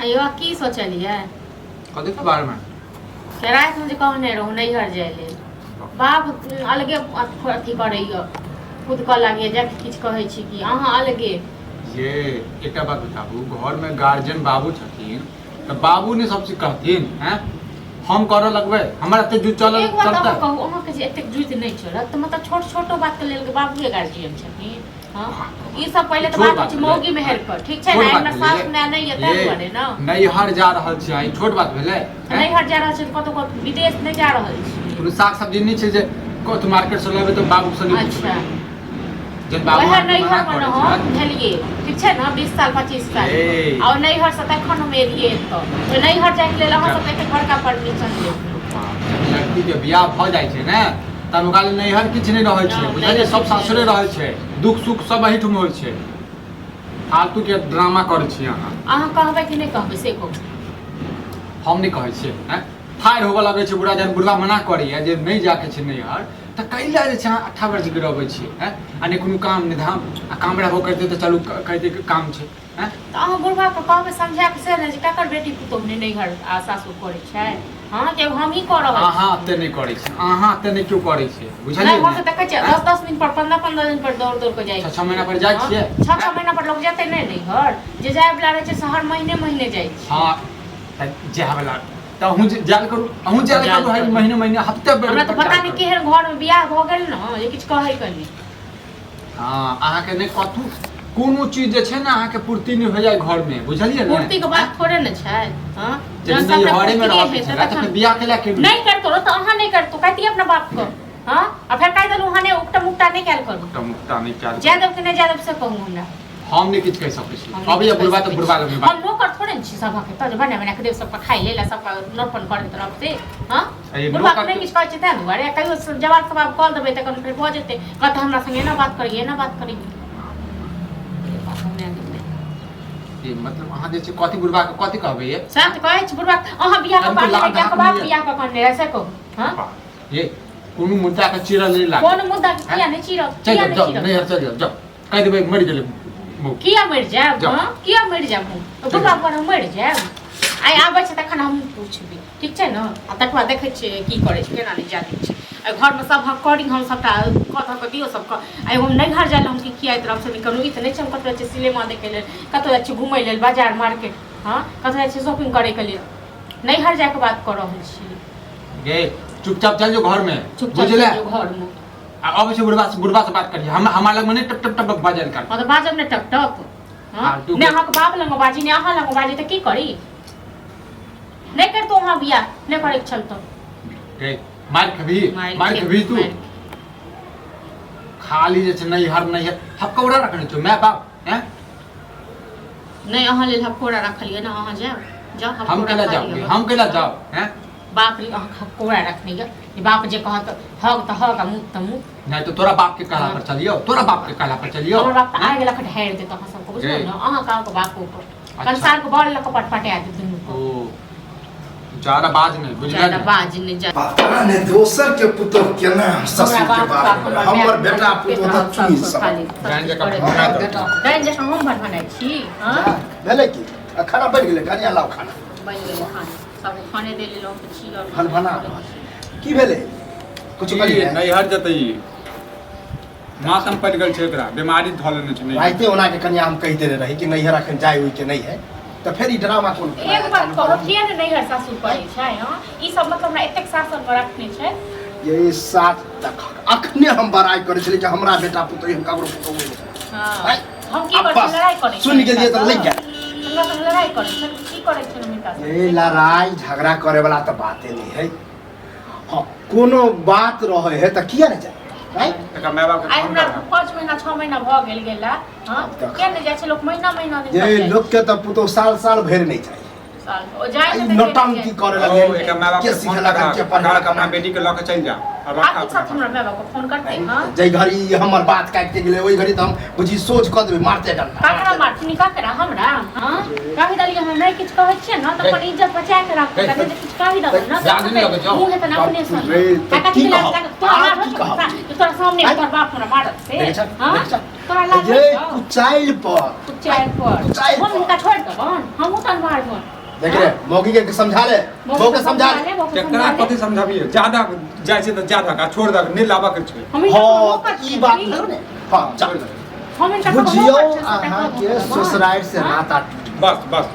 अयो की सोचलिए कथी के बारे में रात में जे कहने रहू नैहर जाए ले बाप अलगे अथी करैया खुद कह लागिए जाके किछु कहै छी कि अहाँ अलगे ये एकटा बात बताबू घर में गार्जियन बाबू छथिन तो बाबू ने सबसे कहथिन हैं हम करऽ लगबै हमरा एते जुट चलल एक बात चलता कहू अहाँ के जे एते जुट नहीं चलत तो मतलब छोट छोटो बात के लेल के बाबूए गार्जियन छथिन हां ई सब पहले तो बात छै मौगी मेहर पर ठीक छै ना हमरा सास ने नहीं है तै बने ना नैहर जा रहल छी आई छोट बात भेलै नैहर जा रहल छी कतो विदेश नहीं जा रहल छी कोनो साग सब्जी नहीं छै जे कत मार्केट से लेबै तो बाबू से अच्छा जब बाबू वह नैहर में हम भेलिए ठीक छै ना 20 साल 25 साल और नैहर से तखन हम एलिए तो नैहर जाय के लेल अहाँ सब एते बड़का परमिशन ले लड़की के बियाह भ जाय छै ने तब ओकरा नैहर किछ नहीं रहै छै बुझलिए सब सासुरे रहै छै दुख सुख सब एही ठुम होइ छै फालतू के ड्रामा करै छी अहाँ कहबै कि नहीं कहबै से कहू हम नहीं कहै छियै हैं फायर होबऽ लगै छै बुढ़ा जन बुढ़वा मना करैया जे नहीं जाके छै नैहर त कैला जे छै 18 वर्ष के रहबै छी हैं आ ने कोनो काम नहीं धाम आ काम रहबो करते त चलू कह दे के काम छै हैं त अहाँ बुढ़वा के कहबै समझा के से ने जे ककर बेटी पुतोह ने नैहर आ सासुर करै छै हां के हम ही कर रहल अहाँ एते नहीं करै छै अहाँ एते नहीं क्यों करै छै बुझलिए नहीं हम त देखै छियै 10 दिन पर 15 दिन पर दौड़ के जाइ 6 महीना पर जाइ छियै 6 महीना पर लोग जेतै नहीं नैहर जे जाय वाला रहै छै शहर महीने जाइ छै हां जाय वाला त हूं जाल करू हूं जाल करू है महीने हफ्ते पर हमरा त पता नहीं केहन घर में बियाह भ गेल न जे किछ कहै कनी हां अहाँ के नहीं कथु कोनो चीज जे छै ना अहाँ के पूर्ति नहीं हो जाय घर में बुझलिए ना पूर्ति के बात थोड़े न छै हां जब घरे में रहै छै त बियाह केला के नहीं करतो त अहाँ नहीं करतो कहती अपना बाप को हां आ फिर कह देलु हने उक्टा मुक्टा नहीं कैल करू उक्टा मुक्टा नहीं कैल जादव के नहीं जादव से कहूं हमरा हम नहीं किछ कह सकै छी अब ये बुढ़वा तो बुढ़वा लग में हम नौकर थोड़े छी सब के त बना के देव सब पर खाई लेला सब नौपन करे तरफ से हां बुढ़वा के नहीं किछ कहै छै त दुआरे कहियो जवाब सब कॉल देबै त कन फिर भ जेते कहत हमरा संगे ना बात करिए ना बात करिए ये मतलब अहाँ जे छै कथि बुढ़वा के कथि कहबै ये साथ कहै छी बुढ़वा अहाँ बियाह के बाद में क्या के बाप बियाह के करने ऐसे को हां ये कोनो मुद्दा के चिरा नहीं लाग कोनो मुद्दा के किया नहीं चिरा चल जाओ नहीं चल जाओ कह देबै मर गेलै किया मर जाब हां किया मर जाब तो बुढ़वा पर मर जाब आइ आबै छै तखन हम पूछबी ठीक छै न आ तकवा देखै छियै की करै छै केना नहीं जानै छै आ घर में सब रिकॉर्डिंग हम सबटा कथा के दियो सब आइ हम नैहर जाले हम की किया तरफ से निकलू ई त नहीं छै हम कतौ छै सिनेमा देखे लेल कतौ जाइ छै घुमै लेल बाजार मार्केट हां कतौ जाइ छै शॉपिंग करे के लेल नैहर जाके बात कर रहल छी गे चुपचाप चल जो घर में बुझले घर में अब से बुढ़वा से बात करिए हम हमारा लग में नहीं टप टप बाजल कर मतलब बाजब ने टप टप हां ने अहाँ के बाप लंग बाजी ने अहाँ लंग बाजी त की करी नहीं कर तो वहां बिया नहीं करे चल तो गे मार कभी तू खाली जे छै नहीं हर नहीं हपकौड़ा रखने छो मैं बाप हैं नहीं अहाँ लेल हपकौड़ा रखलिए ना अहाँ जाओ हम केला जाओ हैं बाप रे हपकौड़ा रखने ये बाप जे कहत हग त हग मुंह त मुंह नहीं तो तोरा बाप के कहला पर चलियो तोरा बाप के कहला पर चलियो तोरा बाप आ गेला ढेर दे तो सब को बुझलो ना अहाँ का के बाप को कंसार को बड़ लक पटपटे आ दुनु को ओ ज्यादा बाज नहीं बुझला ज्यादा बाज नहीं जा पता नहीं दोसर के पुतो केना ससुर के बाप हमर बेटा पुतो त चुनी सब जान जका बना दो डाइन जका हम बनाई छी हां भेले की खाना बन गेले कनिया लाओ खाना बन गेले खाना सब खाने दे ले लोग छी और फल बना की भेले कुछ करिए नहीं हर जतई मातम पड़ गेल छै एकरा बीमारी धलेने छै नहीं राइते ओना के कनिया हम कहि देने रही कि नैहर अखन जाय होई के नहीं है तो फिर ई ड्रामा कोन एक बात कहो किया ने नैहर सासुर पड़ै छै हां ई सब मतलब हमरा एतेक शासन में रखने छै ये साथ तक अखने हम बड़ाई करे छले कि हमरा बेटा पुतो हम ककरो पुतो होई हां हम की कर लड़ाई करे सुन गेलिए त लग जा हमरा संग लड़ाई करे छै की करे छै नमिता से ये लड़ाई झगड़ा करे वाला तो बाते नहीं है हां कोनो बात रहे है त किया न जाए एका माय बाप के आई फोन हमरा कर 5 महीना 6 महीना भ गेल गेला हां के ने जाय छै लोग महीना दिन ये लोग के त पुतो साल भर नहीं चाहिए साल ओ जाय ई नौटंकी करे लगे एका माय बाप के फोन लगा के पढ़ा के अपना बेटी के लके चल जा और रखा आप सब हमरा माय बाप को फोन करते हां जय घड़ी हमर बात काट के गेले ओई घड़ी त हम बुझी सोच क देबे मारते डंडा काकरा मारती का करा हमरा हां कहि दलिए हम नहीं किछ कहै छियै न त अपन इज्जत बचा के राख के किछ कहि दब न जान नहीं लगे जाओ मुंह है त ना अपने सुन काका की लाग तोरा सामने तोरा बाप हमरा मारत से हां तोरा लाग ये कुचाइल पर हम उनका छोड़ दबन हम उतन मारबन देख रे मौगी के समझा ले मौगी के समझा ले केकरा कथी समझाबिए ज्यादा जाइ छै त ज्यादा का छोड़ दक नहीं लाबा के छै हां ई बात न ने हां चल बुझियो अहाँ के ससुराल से नाता बस बस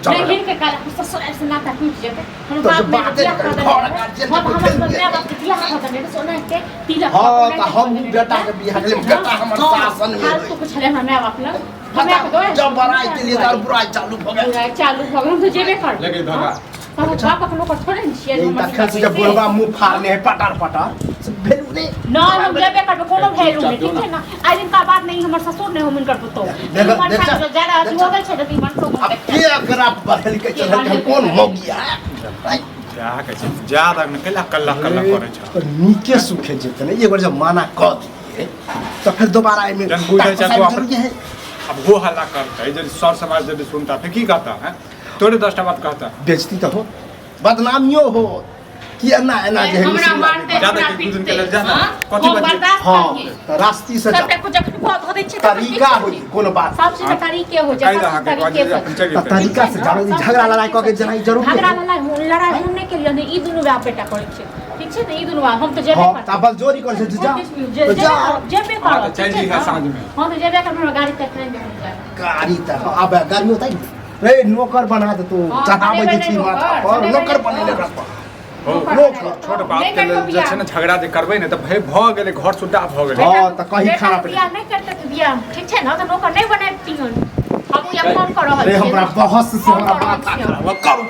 लेकिन के काला ससुराल से नाता टूट जेते हम तो बाप बात में घर का जे हम बियाह खतम ने सोना के तिलक हां त हम बेटा के बियाह के बेटा हमर शासन में हाल तो कुछ है हमें बाप ना हमें दो जब बराई के लिए तार बुराई चालू हो गया बुराई चालू हो गया तो जेबे कर लेकिन धगा हम बाप का लोग थोड़े नहीं शेयर ये तखन से जब बोलबा मुंह फाड़ने है पटार से भेलू ने ना हम जेबे कर कोनो भेलू नहीं ठीक है ना आई दिन का बात नहीं हमर ससुर ने हम कर पुतो देख ज्यादा हो गए छै त मन को अब के अकरा बदल के चल हम कौन मौगी है क्या कहै छै ज्यादा न केला कल्ला कल्ला करे छै तो नीके सुखे जेते ने एक बार जब माना क दिए तो फिर दोबारा में जन बुझे छै तो अब वो हल्ला करता है जब सर समाज जब सुनता फिर की कहता है तोरे 10टा बात कहता बेइज्जती तो हो बदनामियो हो कि एना एना जे हमरा मारते ज्यादा के दूध के ज्यादा कथि बजे हां रास्ती से सबके कुछ जखन को धो दै छै तरीका होई कोनो बात सबसे तरीके हो जाए त तरीका से जानो झगड़ा लड़ाई क के जनाई जरूर झगड़ा लड़ाई हम नहीं के लिए ई दुनु बाप बेटा करे छै ठीक छै ने ई दुनु हम तो जेबे कर त बल जोरी कर से जा जेबे कर चल जी है साँझ में हां तो जेबे कर हमरा गाड़ी तक नहीं दे गाड़ी त अब गाड़ी होतै रे नौकर बना दे तू चढ़ाबै जे छी माथा पर नौकर बनेले रखबा नौकर छोट बात के लेल जे छै ने झगड़ा जे करबै ने त भय भ गेलै घर सुद्धा भ गेलै हां त कहीं खाना पे बियाह नहीं करते तो बियाह ठीक छै ना तो नौकर नहीं बनाए तीन हम या फोन कर रहल रे हमरा बहस से हमरा माथा खराब करू